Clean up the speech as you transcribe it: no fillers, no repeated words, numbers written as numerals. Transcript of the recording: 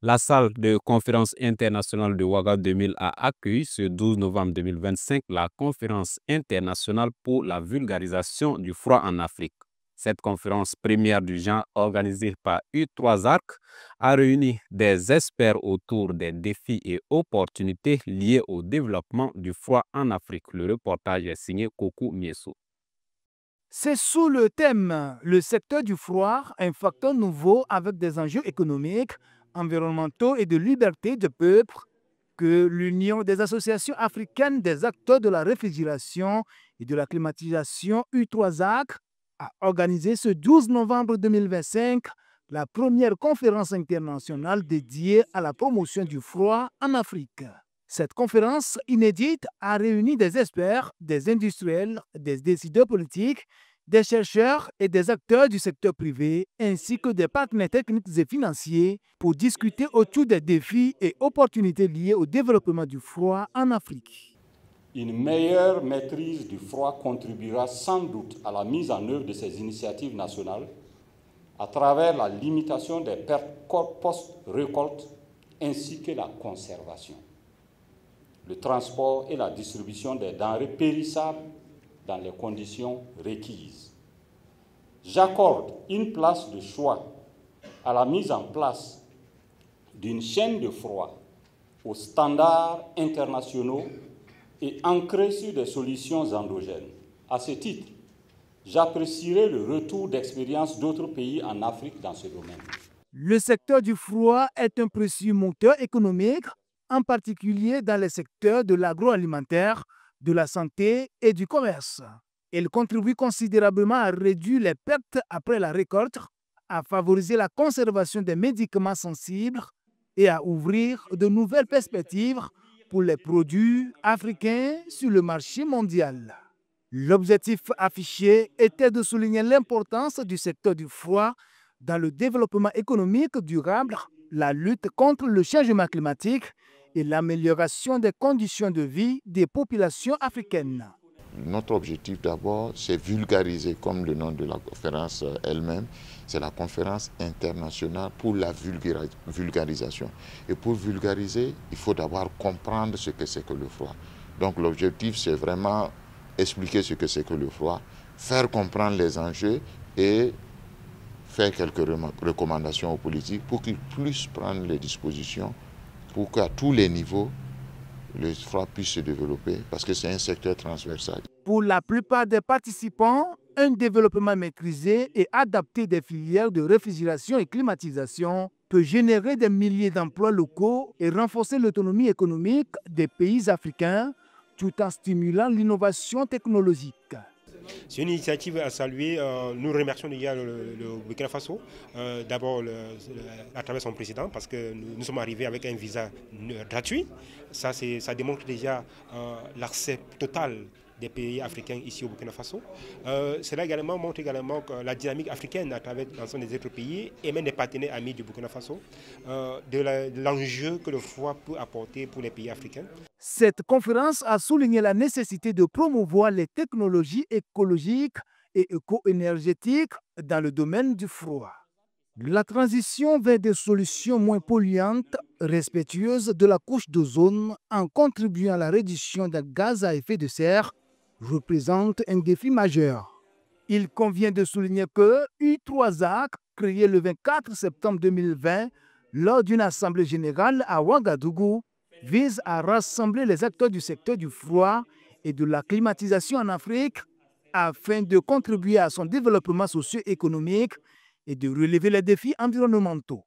La salle de conférence internationale de Ouagadougou 2000 a accueilli ce 12 novembre 2025 la conférence internationale pour la vulgarisation du froid en Afrique. Cette conférence première du genre organisée par U3ARC a réuni des experts autour des défis et opportunités liés au développement du froid en Afrique. Le reportage est signé Kokou Miesso. C'est sous le thème « Le secteur du froid, un facteur nouveau avec des enjeux économiques, environnementaux et de liberté de peuple » que l'Union des associations africaines des acteurs de la réfrigération et de la climatisation U3AC a organisé ce 12 novembre 2025 la première conférence internationale dédiée à la promotion du froid en Afrique. Cette conférence inédite a réuni des experts, des industriels, des décideurs politiques, des chercheurs et des acteurs du secteur privé, ainsi que des partenaires techniques et financiers pour discuter autour des défis et opportunités liées au développement du froid en Afrique. Une meilleure maîtrise du froid contribuera sans doute à la mise en œuvre de ces initiatives nationales à travers la limitation des pertes post-récolte ainsi que la conservation, le transport et la distribution des denrées périssables dans les conditions requises. J'accorde une place de choix à la mise en place d'une chaîne de froid aux standards internationaux et ancrée sur des solutions endogènes. À ce titre, j'apprécierai le retour d'expérience d'autres pays en Afrique dans ce domaine. Le secteur du froid est un précieux moteur économique, en particulier dans les secteurs de l'agroalimentaire, de la santé et du commerce. Il contribue considérablement à réduire les pertes après la récolte, à favoriser la conservation des médicaments sensibles et à ouvrir de nouvelles perspectives pour les produits africains sur le marché mondial. L'objectif affiché était de souligner l'importance du secteur du froid dans le développement économique durable, la lutte contre le changement climatique et l'amélioration des conditions de vie des populations africaines. Notre objectif d'abord, c'est vulgariser, comme le nom de la conférence elle-même, c'est la conférence internationale pour la vulgarisation. Et pour vulgariser, il faut d'abord comprendre ce que c'est que le froid. Donc l'objectif, c'est vraiment expliquer ce que c'est que le froid, faire comprendre les enjeux et faire quelques recommandations aux politiques pour qu'ils puissent prendre les dispositions pour qu'à tous les niveaux, le froid puisse se développer parce que c'est un secteur transversal. Pour la plupart des participants, un développement maîtrisé et adapté des filières de réfrigération et climatisation peut générer des milliers d'emplois locaux et renforcer l'autonomie économique des pays africains tout en stimulant l'innovation technologique. C'est une initiative à saluer. Nous remercions déjà le Burkina Faso, d'abord à travers son président, parce que nous sommes arrivés avec un visa gratuit. Ça démontre déjà l'accès total des pays africains ici au Burkina Faso. Cela également montre également que la dynamique africaine à travers l'ensemble des autres pays et même des partenaires amis du Burkina Faso, de l'enjeu que le froid peut apporter pour les pays africains. Cette conférence a souligné la nécessité de promouvoir les technologies écologiques et éco-énergétiques dans le domaine du froid. La transition vers des solutions moins polluantes, respectueuses de la couche d'ozone, en contribuant à la réduction des gaz à effet de serre, représente un défi majeur. Il convient de souligner que U3AC, créé le 24 septembre 2020 lors d'une assemblée générale à Ouagadougou, vise à rassembler les acteurs du secteur du froid et de la climatisation en Afrique afin de contribuer à son développement socio-économique et de relever les défis environnementaux.